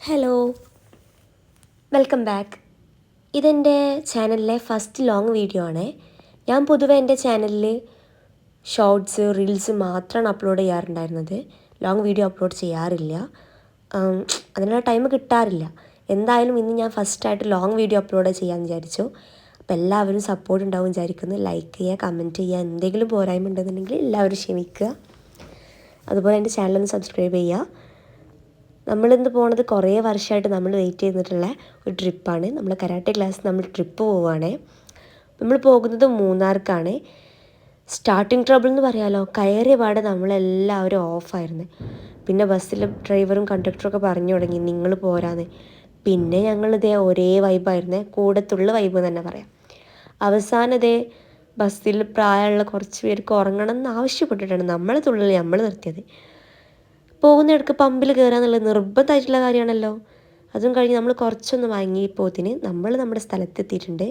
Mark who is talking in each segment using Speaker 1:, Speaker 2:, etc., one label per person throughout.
Speaker 1: Hello, welcome back. ഇതെൻ്റെ ചാനലിലെ first long video ആണ്. ഞാൻ പൊതുവെ എൻ്റെ ചാനലിൽ ഷോർട്സ് റീൽസ് മാത്രമാണ് അപ്ലോഡ് ചെയ്യാറുണ്ടായിരുന്നത്. ലോങ് വീഡിയോ അപ്ലോഡ് ചെയ്യാറില്ല. അതിനുള്ള ടൈം കിട്ടാറില്ല. എന്തായാലും ഇന്ന് ഞാൻ ഫസ്റ്റായിട്ട് ലോങ് വീഡിയോ അപ്ലോഡ് ചെയ്യാമെന്ന് വിചാരിച്ചു. അപ്പോൾ എല്ലാവരും സപ്പോർട്ട് ഉണ്ടാവും വിചാരിക്കുന്നു. ലൈക്ക് ചെയ്യുക, കമൻറ്റ് ചെയ്യുക, എന്തെങ്കിലും പോരായ്മ ഉണ്ടെന്നുണ്ടെങ്കിൽ എല്ലാവരും ക്ഷമിക്കുക. അതുപോലെ എൻ്റെ ചാനലൊന്ന് സബ്സ്ക്രൈബ് ചെയ്യുക. നമ്മളിന്ന് പോണത് കുറേ വർഷമായിട്ട് നമ്മൾ വെയിറ്റ് ചെയ്തിട്ടുള്ള ഒരു ട്രിപ്പാണ്. നമ്മൾ കരാട്ടെ ക്ലാസ് നമ്മൾ ട്രിപ്പ് പോവുകയാണ്. നമ്മൾ പോകുന്നത് മൂന്നാർക്കാണ്. സ്റ്റാർട്ടിങ് ട്രബിൾ എന്ന് പറയാമല്ലോ. കയറിയ പാടെ നമ്മളെല്ലാവരും ഓഫായിരുന്നു. പിന്നെ ബസ്സിൽ ഡ്രൈവറും കണ്ടക്ടറൊക്കെ പറഞ്ഞു തുടങ്ങി നിങ്ങൾ പോരാന്ന്. പിന്നെ ഞങ്ങളിതേ ഒരേ വൈബായിരുന്നേ, കൂടത്തുള്ള വൈബ് തന്നെ പറയാം. അവസാനതേ ബസ്സിൽ പ്രായമുള്ള കുറച്ച് പേർക്ക് ഉറങ്ങണം എന്ന് ആവശ്യപ്പെട്ടിട്ടാണ് നമ്മളെ തുള്ളിൽ നമ്മൾ നിർത്തിയത്. പോകുന്നിടക്ക് പമ്പിൽ കയറുക എന്നുള്ളത് നിർബന്ധമായിട്ടുള്ള കാര്യമാണല്ലോ. അതും കഴിഞ്ഞ് നമ്മൾ കുറച്ചൊന്ന് വാങ്ങിയപ്പോത്തിന് നമ്മൾ നമ്മുടെ സ്ഥലത്തെത്തിയിട്ടുണ്ട്.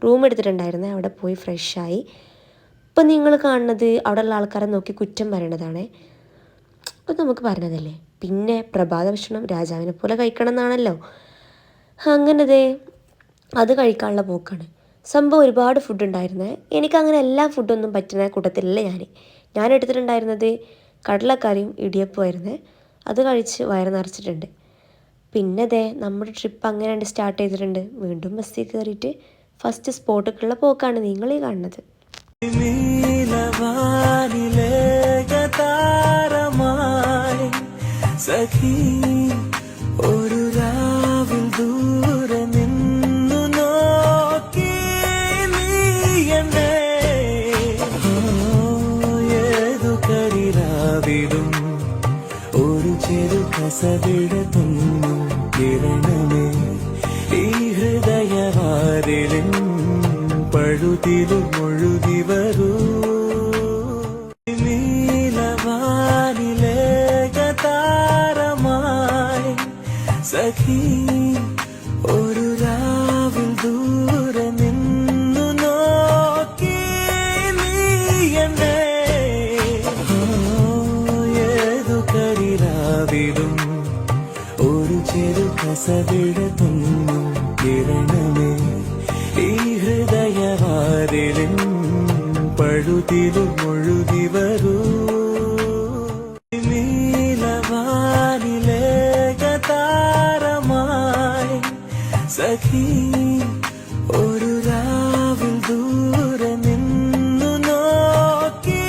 Speaker 1: റൂം എടുത്തിട്ടുണ്ടായിരുന്നേ, അവിടെ പോയി ഫ്രഷായി. ഇപ്പം നിങ്ങൾ കാണുന്നത് അവിടെയുള്ള ആൾക്കാരെ നോക്കി കുറ്റം പറയണതാണ്. അത് നമുക്ക് പറഞ്ഞതല്ലേ. പിന്നെ പ്രഭാത ഭക്ഷണം രാജാവിനെ പോലെ കഴിക്കണം എന്നാണല്ലോ. അങ്ങനതേ അത് കഴിക്കാനുള്ള പോക്കാണ്. സംഭവം ഒരുപാട് ഫുഡ് ഉണ്ടായിരുന്നേ. എനിക്കങ്ങനെ എല്ലാ ഫുഡൊന്നും പറ്റുന്ന കൂട്ടത്തിലല്ല ഞാൻ എടുത്തിട്ടുണ്ടായിരുന്നത് കടലക്കറിയും ഇടിയപ്പമായിരുന്നേ. അത് കഴിച്ച് വയറ് നിറച്ചിട്ടുണ്ട്. പിന്നെ നമ്മുടെ ട്രിപ്പ് അങ്ങനെ സ്റ്റാർട്ട് ചെയ്തിട്ടുണ്ട്. വീണ്ടും ബസ്സിൽ കയറിയിട്ട് ഫസ്റ്റ് സ്പോട്ടൊക്കെയുള്ള പോക്കാണ് നിങ്ങളീ കാണുന്നത്.
Speaker 2: ഒരു ചെറു കസവിടത്തുന്നു കിരണമേ ഈ ഹൃദയവാതിലും പഴുതിലും മുഴുകി വരൂ. നീലവാനിലേകതാരമായി സഖി ഒരു രാവിൽ ദൂരെ നിന്നു നോക്കി നീ എന്നെ. ഒരു ചെറു കസവിടത്തുന്നു കിരണമേ ഈ ഹൃദയവാതിലും പഴുതിലും മുഴുകി വരൂ. നീലവാനിലേകതാരമായി സഖി ഒരു രാവിൽ ദൂരെ നിന്നു നോക്കി.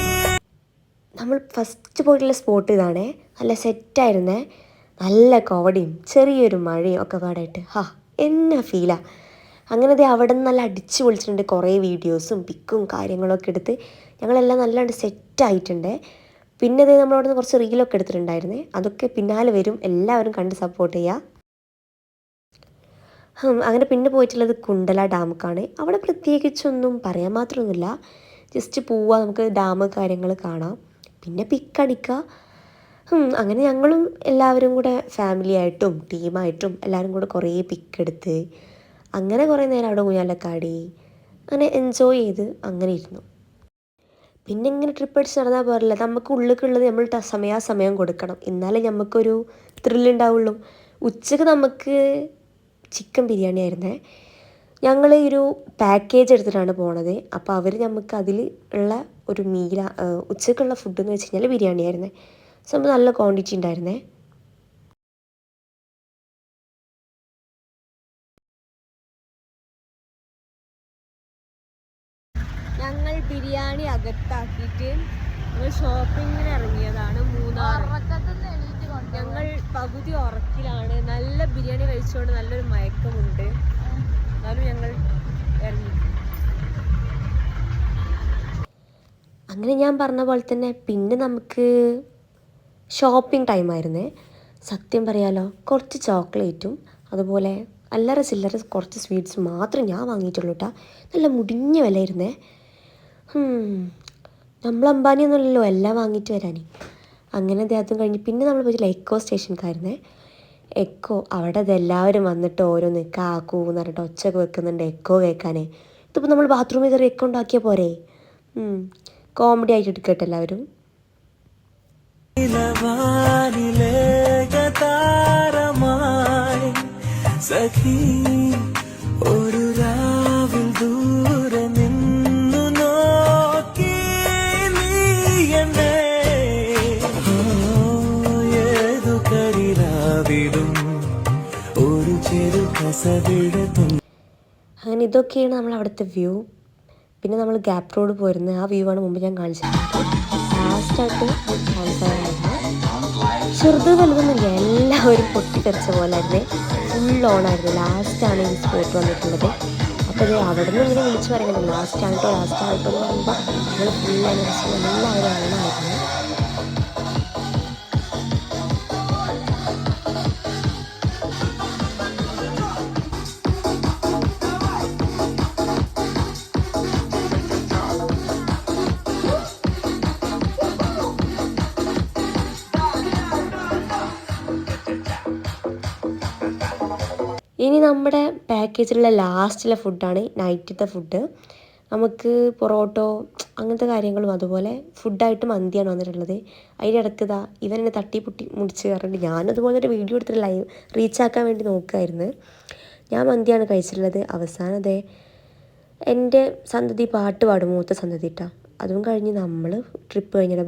Speaker 1: നമ്മൾ ഫസ്റ്റ് പോയിട്ടുള്ള സ്പോട്ട് ഇതാണേ. നല്ല സെറ്റായിരുന്നേ. നല്ല കോടയും ചെറിയൊരു മഴയും ഒക്കെ പാടായിട്ട് എന്നാ ഫീലാണ്. അങ്ങനെ അവിടെ നിന്ന് നല്ല അടിച്ച് പൊളിച്ചിട്ടുണ്ട്. കുറേ വീഡിയോസും പിക്കും കാര്യങ്ങളൊക്കെ എടുത്ത് ഞങ്ങളെല്ലാം നല്ലാണ്ട് സെറ്റായിട്ടുണ്ട്. പിന്നെ നമ്മളവിടെ നിന്ന് കുറച്ച് റീലൊക്കെ എടുത്തിട്ടുണ്ടായിരുന്നേ. അതൊക്കെ പിന്നാലെ വരും. എല്ലാവരും കണ്ട് സപ്പോർട്ട് ചെയ്യുക. അങ്ങനെ പിന്നെ പോയിട്ടുള്ളത് കുണ്ടല ഡാമുക്കാണ്. അവിടെ പ്രത്യേകിച്ചൊന്നും പറയാൻ മാത്രമൊന്നുമില്ല. ജസ്റ്റ് പോവുക, നമുക്ക് ഡാം കാര്യങ്ങൾ കാണാം, പിന്നെ പിക്കടിക്കുക. അങ്ങനെ ഞങ്ങളും എല്ലാവരും കൂടെ ഫാമിലി ആയിട്ടും ടീമായിട്ടും എല്ലാവരും കൂടെ കുറേ പിക്കെടുത്ത് അങ്ങനെ കുറേ നേരം അവിടെ ഊഞ്ഞാലക്കാടി അങ്ങനെ എൻജോയ് ചെയ്ത് അങ്ങനെ ഇരുന്നു. പിന്നെ ഇങ്ങനെ ട്രിപ്പ് അടിച്ച് നടന്നാൽ പോരല്ല. നമുക്ക് ഉള്ളിലേക്കുള്ളത് നമ്മൾ സമയാസമയം കൊടുക്കണം, എന്നാലേ നമുക്കൊരു ത്രില്ലുണ്ടാവുള്ളൂ. ഉച്ചക്ക് നമുക്ക് ചിക്കൻ ബിരിയാണി ആയിരുന്നേ. ഞങ്ങൾ ഒരു പാക്കേജ് എടുത്തിട്ടാണ് പോണത്. അപ്പോൾ അവർ നമുക്ക് അതിൽ ഉള്ള ഒരു ഉച്ചക്കുള്ള ഫുഡ് എന്ന് വെച്ച് കഴിഞ്ഞാൽ ബിരിയാണി ആയിരുന്നേ. സംഭവം നല്ല ക്വാണ്ടിറ്റി ഉണ്ടായിരുന്നേ. ഞങ്ങൾ ബിരിയാണി അകത്താക്കിയിട്ട് ഞങ്ങൾ ഷോപ്പിങ്ങിന് ഇറങ്ങിയതാണ് മൂന്നാർ. ഞങ്ങൾ പകുതി ഉറക്കിലാണ്. നല്ല ബിരിയാണി കഴിച്ചുകൊണ്ട് നല്ലൊരു മയക്കമുണ്ട്. എന്നാലും ഞങ്ങൾ ഇറങ്ങി. അങ്ങനെ ഞാൻ പറഞ്ഞ പോലെ തന്നെ പിന്നെ നമുക്ക് ഷോപ്പിംഗ് ടൈമായിരുന്നേ. സത്യം പറയാലോ, കുറച്ച് ചോക്ലേറ്റും അതുപോലെ അല്ലറ ചില്ലറ കുറച്ച് സ്വീറ്റ്സ് മാത്രം ഞാൻ വാങ്ങിയിട്ടുള്ളൂ കേട്ടോ. നല്ല മുടിഞ്ഞ വിലയിരുന്നേ. നമ്മൾ അംബാനിയൊന്നുമല്ലല്ലോ എല്ലാം വാങ്ങിയിട്ട് വരാൻ. അങ്ങനെ അതും കഴിഞ്ഞ് പിന്നെ നമ്മൾ പോയിട്ട് എക്കോ സ്റ്റേഷൻക്കായിരുന്നേ. എക്കോ അവിടെ അതെല്ലാവരും വന്നിട്ട് ഓരോന്ന് കാക്കൂ എന്ന് പറഞ്ഞിട്ട് ഒച്ചയൊക്കെ വെക്കുന്നുണ്ട് എക്കോ കേൾക്കാനേ. ഇതിപ്പോൾ നമ്മൾ ബാത്റൂമിൽ കയറി എക്കോ ഉണ്ടാക്കിയാൽ പോരെ. കോമഡി ആയിട്ട് എടുക്കട്ടെ എല്ലാവരും.
Speaker 2: നീലവാനിലേകതാരമായി സഖി ഒരു രാവിൽ ദൂരെ നിന്നു നോക്കി നീ എന്നെ ഏതു കരിരാവിലും ഒരു ചെറു കസവിടത്തും.
Speaker 1: അങ്ങനെ ഇതൊക്കെയാണ് നമ്മൾ അവിടുത്തെ വ്യൂ. പിന്നെ നമ്മൾ ഗ്യാപ്പ് റോഡ് പോയിരുന്നത്, ആ വ്യൂ ആണ് മുമ്പ് ഞാൻ കാണിച്ചിട്ടുണ്ട്. ലാസ്റ്റായിട്ട് കാണിച്ചതായിരുന്നു. ചെറുത് വലുതൊന്നുമില്ല, എല്ലാവരും പൊട്ടിത്തെറിച്ച പോലെ ആയിരുന്നു. ഫുൾ ഓണായിരുന്നു. ലാസ്റ്റാണ് ഈ സ്പോട്ട് വന്നിട്ടുള്ളത്. അപ്പോൾ ഇത് അവിടെ നിന്ന് ഇങ്ങനെ വിളിച്ച് പറയുന്നത് ലാസ്റ്റായിട്ടോ എന്ന് പറയുമ്പോൾ നമ്മൾ ഫുൾ എനർജി എല്ലാവരും ഓണായിരുന്നു. ഇനി നമ്മുടെ പാക്കേജിലുള്ള ലാസ്റ്റിലെ ഫുഡാണ് നൈറ്റത്തെ ഫുഡ്. നമുക്ക് പൊറോട്ടോ അങ്ങനത്തെ കാര്യങ്ങളും അതുപോലെ ഫുഡായിട്ട് മന്തിയാണ് വന്നിട്ടുള്ളത്. അതിൻ്റെ ഇടയ്ക്ക് ഇവരെന്നെ തട്ടിപ്പൊട്ടി മുടിച്ച് കയറുന്നുണ്ട്. ഞാനതുപോലെ ഒരു വീഡിയോ എടുത്തിട്ട് റീച്ചാക്കാൻ വേണ്ടി നോക്കുമായിരുന്നു. ഞാൻ മന്തിയാണ് കഴിച്ചിട്ടുള്ളത്. അവസാനം എൻ്റെ സന്തതി പാട്ട് പാടും, മൂത്ത സന്തതി അതും കഴിഞ്ഞ് നമ്മൾ ട്രിപ്പ് കഴിഞ്ഞിട്ട്